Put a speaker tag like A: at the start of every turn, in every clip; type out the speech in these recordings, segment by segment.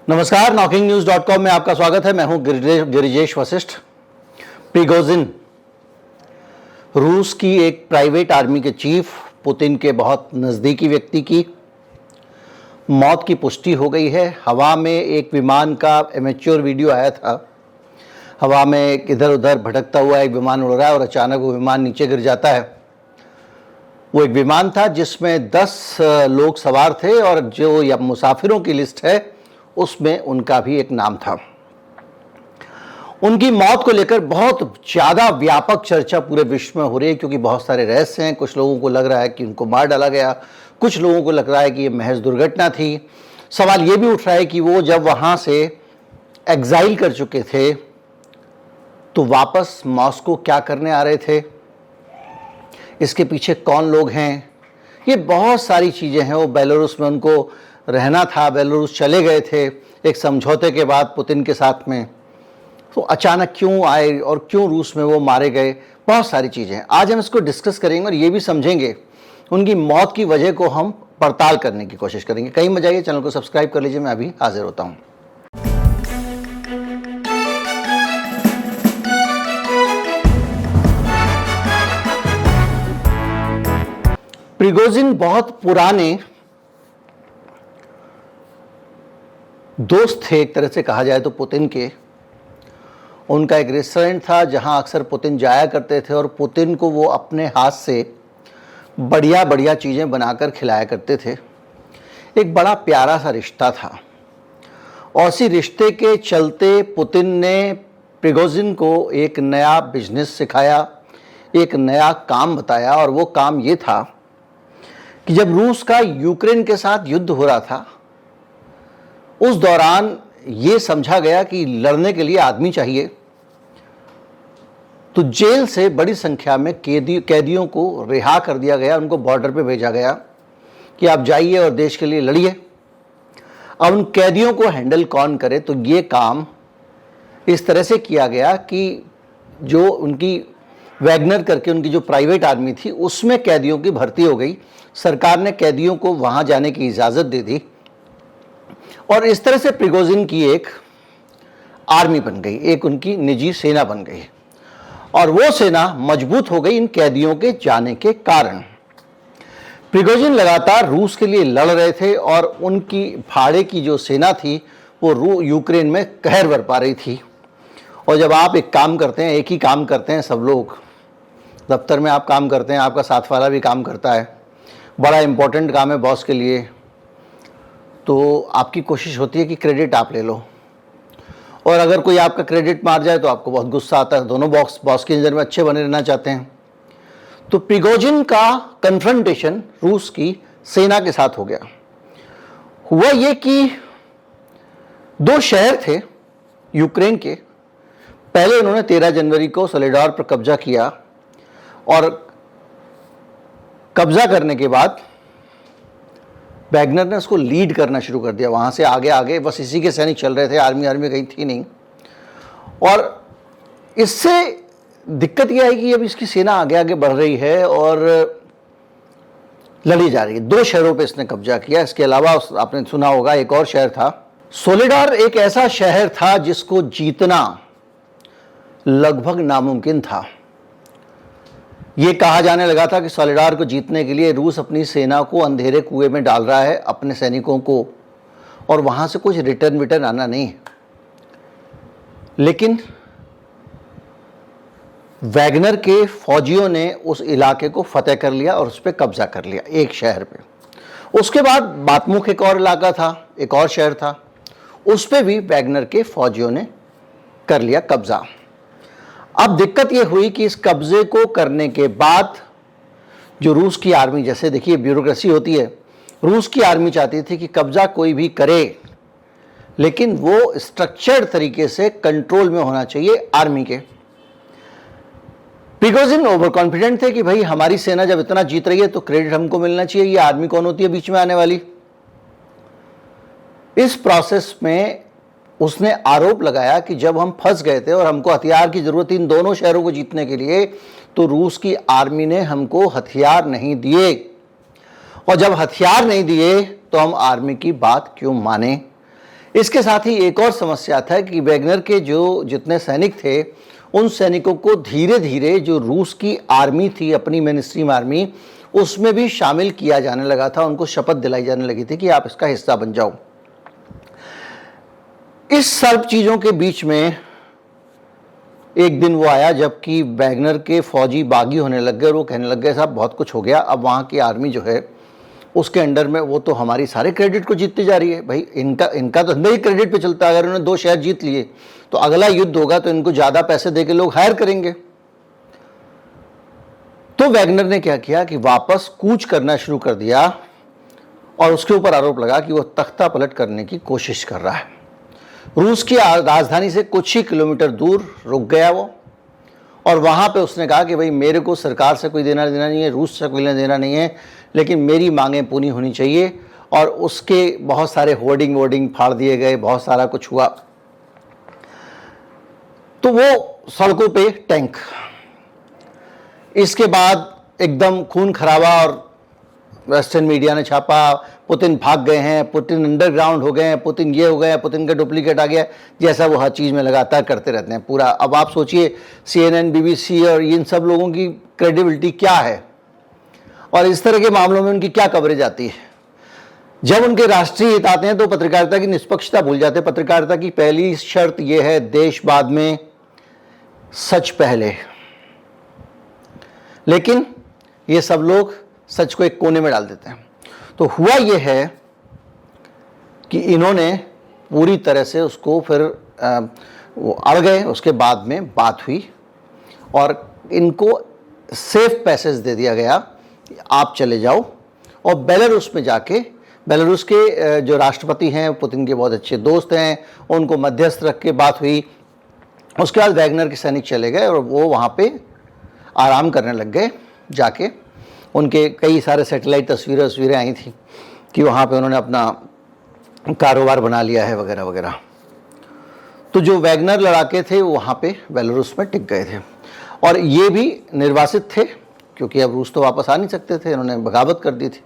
A: नमस्कार, NockingNews.com में आपका स्वागत है। मैं हूं गिरिजेश वशिष्ठ। प्रिगोजिन रूस की एक प्राइवेट आर्मी के चीफ, पुतिन के बहुत नज़दीकी व्यक्ति की मौत की पुष्टि हो गई है। हवा में एक विमान का एमेच्योर वीडियो आया था। हवा में एक इधर उधर भटकता हुआ एक विमान उड़ रहा है और अचानक वो विमान नीचे गिर जाता है। वो एक विमान था जिसमें 10 लोग सवार थे और जो या मुसाफिरों की लिस्ट है उसमें उनका भी एक नाम था। उनकी मौत को लेकर बहुत ज़्यादा व्यापक चर्चा पूरे विश्व में हो रही है, क्योंकि बहुत सारे रहस्य हैं। कुछ लोगों को लग रहा है कि उनको मार डाला गया, कुछ लोगों को लग रहा है कि ये महज दुर्घटना थी। सवाल ये भी उठ रहा है कि वो जब वहाँ से एग्जाइल कर चुके थे तो वापस मॉस्को क्या करने आ रहे थे, इसके पीछे कौन लोग हैं, ये बहुत सारी चीज़ें हैं। वो बेलारूस में उनको रहना था, बेलारूस चले गए थे एक समझौते के बाद पुतिन के साथ में। तो अचानक क्यों आए और क्यों रूस में वो मारे गए, बहुत सारी चीज़ें हैं। आज हम इसको डिस्कस करेंगे और ये भी समझेंगे उनकी मौत की वजह को हम पड़ताल करने की कोशिश करेंगे। कहीं मत जाइए, चैनल को सब्सक्राइब कर लीजिए। मैं अभी हाजिर होता हूँ। प्रिगोजिन बहुत पुराने दोस्त थे, एक तरह से कहा जाए तो पुतिन के। उनका एक रेस्टोरेंट था जहां अक्सर पुतिन जाया करते थे और पुतिन को वो अपने हाथ से बढ़िया बढ़िया चीज़ें बनाकर खिलाया करते थे। एक बड़ा प्यारा सा रिश्ता था और इसी रिश्ते के चलते पुतिन ने प्रिगोजिन को एक नया बिजनेस सिखाया, एक नया काम बताया। और वो काम ये था कि जब रूस का यूक्रेन के साथ युद्ध हो रहा था उस दौरान ये समझा गया कि लड़ने के लिए आदमी चाहिए, तो जेल से बड़ी संख्या में कैदियों को रिहा कर दिया गया। उनको बॉर्डर पे भेजा गया कि आप जाइए और देश के लिए लड़िए। अब उन कैदियों को हैंडल कौन करे, तो ये काम इस तरह से किया गया कि जो उनकी वैगनर करके उनकी जो प्राइवेट आर्मी थी उसमें कैदियों की भर्ती हो गई। सरकार ने कैदियों को वहाँ जाने की इजाज़त दे दी और इस तरह से प्रिगोजिन की एक आर्मी बन गई, एक उनकी निजी सेना बन गई। और वो सेना मजबूत हो गई इन कैदियों के जाने के कारण। प्रिगोजिन लगातार रूस के लिए लड़ रहे थे और उनकी भाड़े की जो सेना थी वो यूक्रेन में कहर बरपा रही थी। और जब आप एक काम करते हैं, एक ही काम करते हैं सब लोग, दफ्तर में आप काम करते हैं, आपका साथ वाला भी काम करता है, बड़ा इंपॉर्टेंट काम है बॉस के लिए, तो आपकी कोशिश होती है कि क्रेडिट आप ले लो। और अगर कोई आपका क्रेडिट मार जाए तो आपको बहुत गुस्सा आता है। दोनों बॉस की नज़र में अच्छे बने रहना चाहते हैं। तो प्रिगोजिन का कन्फ्रंटेशन रूस की सेना के साथ हो गया। हुआ ये कि 2 शहर थे यूक्रेन के। पहले उन्होंने 13 जनवरी को सोलेडार पर कब्जा किया और कब्जा करने के बाद वैगनर ने उसको लीड करना शुरू कर दिया। वहाँ से आगे आगे बस इसी के सैनिक चल रहे थे, आर्मी कहीं थी नहीं। और इससे दिक्कत यह है कि अब इसकी सेना आगे आगे बढ़ रही है और लड़ी जा रही है। 2 शहरों पे इसने कब्जा किया। इसके अलावा आपने सुना होगा एक और शहर था सोलेडार। एक ऐसा शहर था जिसको जीतना लगभग नामुमकिन था। ये कहा जाने लगा था कि सोलेडार को जीतने के लिए रूस अपनी सेना को अंधेरे कुएं में डाल रहा है, अपने सैनिकों को, और वहाँ से कुछ रिटर्न आना नहीं है। लेकिन वैगनर के फौजियों ने उस इलाके को फतेह कर लिया और उस पर कब्जा कर लिया, एक शहर पे। उसके बाद बातमुख एक और इलाका था, एक और शहर था, उस पर भी वैगनर के फौजियों ने कर लिया कब्जा। अब दिक्कत यह हुई कि इस कब्जे को करने के बाद जो रूस की आर्मी, जैसे देखिए ब्यूरोक्रेसी होती है, रूस की आर्मी चाहती थी कि कब्जा कोई भी करे लेकिन वो स्ट्रक्चर्ड तरीके से कंट्रोल में होना चाहिए आर्मी के। प्रिगोजिन ओवर कॉन्फिडेंट थे कि भाई हमारी सेना जब इतना जीत रही है तो क्रेडिट हमको मिलना चाहिए, ये आर्मी कौन होती है बीच में आने वाली। इस प्रोसेस में उसने आरोप लगाया कि जब हम फंस गए थे और हमको हथियार की जरूरत थी इन दोनों शहरों को जीतने के लिए, तो रूस की आर्मी ने हमको हथियार नहीं दिए, और जब हथियार नहीं दिए तो हम आर्मी की बात क्यों माने। इसके साथ ही एक और समस्या था कि वैगनर के जो जितने सैनिक थे, उन सैनिकों को धीरे धीरे जो रूस की आर्मी थी, अपनी मेन स्ट्रीम आर्मी, उसमें भी शामिल किया जाने लगा था। उनको शपथ दिलाई जाने लगी थी कि आप इसका हिस्सा बन जाओ। इस सब चीज़ों के बीच में एक दिन वो आया जबकि वैगनर के फौजी बागी होने लग गए और वो कहने लग गए साहब बहुत कुछ हो गया, अब वहाँ की आर्मी जो है उसके अंडर में वो तो हमारी सारे क्रेडिट को जीतती जा रही है। भाई इनका तो नहीं क्रेडिट पे चलता है। अगर उन्होंने 2 शहर जीत लिए तो अगला युद्ध होगा तो इनको ज़्यादा पैसे दे के लोग हायर करेंगे। तो वैगनर ने क्या किया कि वापस कूच करना शुरू कर दिया और उसके ऊपर आरोप लगा कि वो तख्ता पलट करने की कोशिश कर रहा है। रूस की राजधानी से कुछ ही किलोमीटर दूर रुक गया वो और वहाँ पे उसने कहा कि भाई मेरे को सरकार से कोई देना देना नहीं है, रूस से कोई लेना देना नहीं है, लेकिन मेरी मांगें पूरी होनी चाहिए। और उसके बहुत सारे होर्डिंग फाड़ दिए गए, बहुत सारा कुछ हुआ। तो वो सड़कों पे टैंक, इसके बाद एकदम खून खराबा और वेस्टर्न मीडिया ने छापा, पुतिन भाग गए हैं, पुतिन अंडरग्राउंड हो गए हैं, पुतिन ये हो गए हैं, पुतिन का डुप्लीकेट आ गया, जैसा वो हर चीज़ में लगातार करते रहते हैं पूरा। अब आप सोचिए CNN, BBC और इन सब लोगों की क्रेडिबिलिटी क्या है और इस तरह के मामलों में उनकी क्या कवरेज आती है। जब उनके राष्ट्रीय हित आते हैं तो पत्रकारिता की निष्पक्षता भूल जाते हैं। पत्रकारिता की पहली शर्त यह है, देश बाद में, सच पहले। लेकिन ये सब लोग सच को एक कोने में डाल देते हैं। तो हुआ ये है कि इन्होंने पूरी तरह से उसको फिर वो अड़ गए। उसके बाद में बात हुई और इनको सेफ पैसेज दे दिया गया कि आप चले जाओ और बेलारूस में जाके, बेलारूस के जो राष्ट्रपति हैं पुतिन के बहुत अच्छे दोस्त हैं, उनको मध्यस्थ रख के बात हुई। उसके बाद वैगनर के सैनिक चले गए और वो वहाँ पे आराम करने लग गए। जाके उनके कई सारे सैटेलाइट तस्वीरें आई थी कि वहाँ पे उन्होंने अपना कारोबार बना लिया है वगैरह वगैरह। तो जो वैगनर लड़ाके थे वो वहाँ पे बेलारूस में टिक गए थे और ये भी निर्वासित थे क्योंकि अब रूस तो वापस आ नहीं सकते थे, इन्होंने बगावत कर दी थी।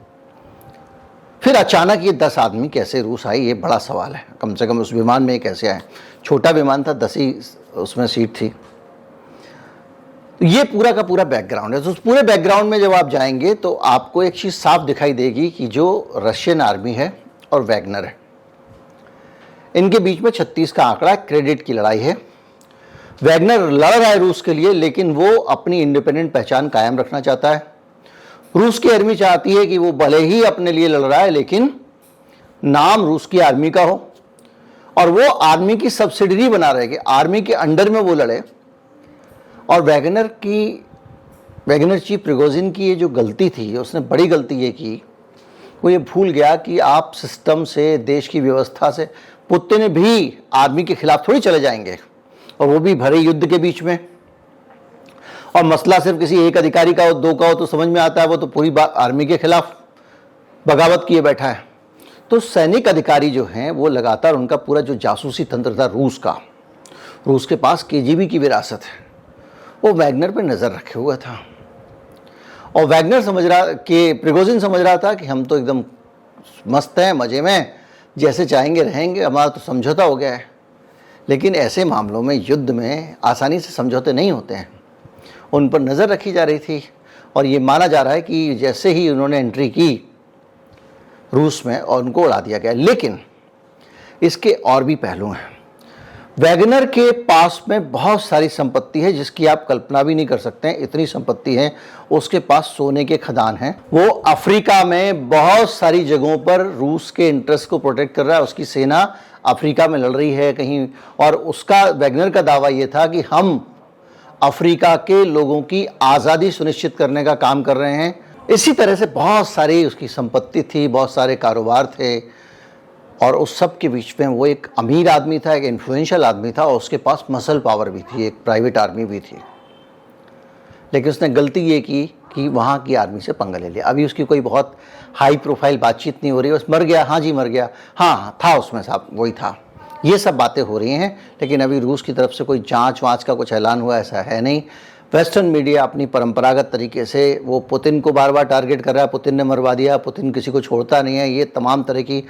A: फिर अचानक ये 10 आदमी कैसे रूस आए, ये बड़ा सवाल है। कम से कम उस विमान में ये कैसे आए? छोटा विमान था, 10 ही उसमें सीट थी। ये पूरा का पूरा बैकग्राउंड है। तो उस पूरे बैकग्राउंड में जब आप जाएंगे तो आपको एक चीज़ साफ दिखाई देगी कि जो रशियन आर्मी है और वैगनर है, इनके बीच में 36 का आंकड़ा, क्रेडिट की लड़ाई है। वैगनर लड़ रहा है रूस के लिए, लेकिन वो अपनी इंडिपेंडेंट पहचान कायम रखना चाहता है। रूस की आर्मी चाहती है कि वो भले ही अपने लिए लड़ रहा है लेकिन नाम रूस की आर्मी का हो और वो आर्मी की सब्सिडरी बना रहे कि आर्मी के अंडर में वो लड़े। और वैगनर चीफ प्रिगोजिन की ये जो गलती थी, उसने बड़ी गलती ये की, वो ये भूल गया कि आप सिस्टम से, देश की व्यवस्था से, पुतिन भी आर्मी के खिलाफ थोड़ी चले जाएंगे और वो भी भरे युद्ध के बीच में। और मसला सिर्फ किसी एक अधिकारी का हो, 2 का हो तो समझ में आता है, वो तो पूरी बात आर्मी के खिलाफ बगावत किए बैठा है। तो सैनिक अधिकारी जो हैं वो लगातार, उनका पूरा जो जासूसी तंत्र था रूस के पास KGB की विरासत है, वो वैगनर पे नज़र रखे हुआ था। और वैगनर समझ रहा कि प्रिगोजिन समझ रहा था कि हम तो एकदम मस्त हैं, मज़े में, जैसे चाहेंगे रहेंगे, हमारा तो समझौता हो गया है। लेकिन ऐसे मामलों में, युद्ध में आसानी से समझौते नहीं होते हैं। उन पर नज़र रखी जा रही थी और ये माना जा रहा है कि जैसे ही उन्होंने एंट्री की रूस में और उनको उड़ा दिया गया। लेकिन इसके और भी पहलू हैं। वैगनर के पास में बहुत सारी संपत्ति है जिसकी आप कल्पना भी नहीं कर सकते हैं, इतनी संपत्ति है। उसके पास सोने के खदान हैं। वो अफ्रीका में बहुत सारी जगहों पर रूस के इंटरेस्ट को प्रोटेक्ट कर रहा है। उसकी सेना अफ्रीका में लड़ रही है कहीं, और उसका, वैगनर का दावा ये था कि हम अफ्रीका के लोगों की आज़ादी सुनिश्चित करने का काम कर रहे हैं। इसी तरह से बहुत सारी उसकी संपत्ति थी, बहुत सारे कारोबार थे और उस सब के बीच में वो एक अमीर आदमी था, एक इन्फ्लुएंशियल आदमी था और उसके पास मसल पावर भी थी, एक प्राइवेट आर्मी भी थी। लेकिन उसने गलती ये की कि वहाँ की आर्मी से पंगा ले लिया। अभी उसकी कोई बहुत हाई प्रोफाइल बातचीत नहीं हो रही, बस मर गया, हाँ जी मर गया, हाँ था उसमें साहब, वही था, ये सब बातें हो रही हैं। लेकिन अभी रूस की तरफ से कोई जांच वाँच का कुछ ऐलान हुआ ऐसा है नहीं। वेस्टर्न मीडिया अपनी परंपरागत तरीके से वो पुतिन को बार बार टारगेट कर रहा है, पुतिन ने मरवा दिया, पुतिन किसी को छोड़ता नहीं है, ये तमाम तरह की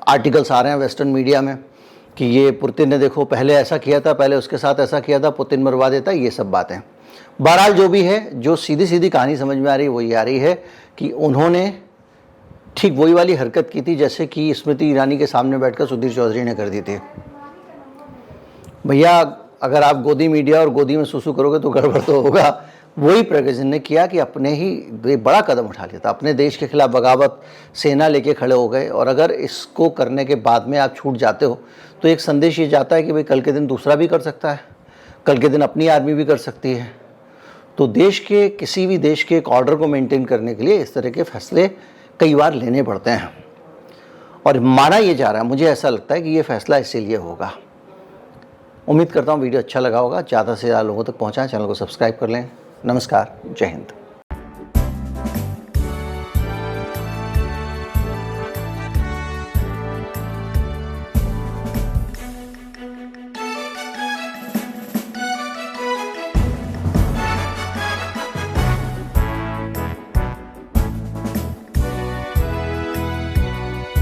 A: आर्टिकल्स आ रहे हैं वेस्टर्न मीडिया में कि ये पुतिन ने देखो पहले ऐसा किया था, पहले उसके साथ ऐसा किया था, पुतिन मरवा देता, ये सब बातें। बहरहाल जो भी है, जो सीधी सीधी कहानी समझ में आ रही है वो ये आ रही है कि उन्होंने ठीक वही वाली हरकत की थी जैसे कि स्मृति ईरानी के सामने बैठकर सुधीर चौधरी ने कर दी थी। भैया अगर आप गोदी मीडिया और गोदी में सुसु करोगे तो गड़बड़ तो होगा। वही प्रगति ने किया कि अपने ही बड़ा कदम उठा लिया था, अपने देश के खिलाफ बगावत, सेना लेके खड़े हो गए। और अगर इसको करने के बाद में आप छूट जाते हो तो एक संदेश ये जाता है कि भाई कल के दिन दूसरा भी कर सकता है, कल के दिन अपनी आर्मी भी कर सकती है। तो देश के किसी भी देश के एक ऑर्डर को मेंटेन करने के लिए इस तरह के फैसले कई बार लेने पड़ते हैं और माना ये जा रहा है, मुझे ऐसा लगता है कि ये फैसला इसीलिए होगा। उम्मीद करता हूँ वीडियो अच्छा लगा होगा, ज़्यादा से ज़्यादा लोगों तक पहुँचाएं, चैनल को सब्सक्राइब कर लें। नमस्कार, जय हिंद।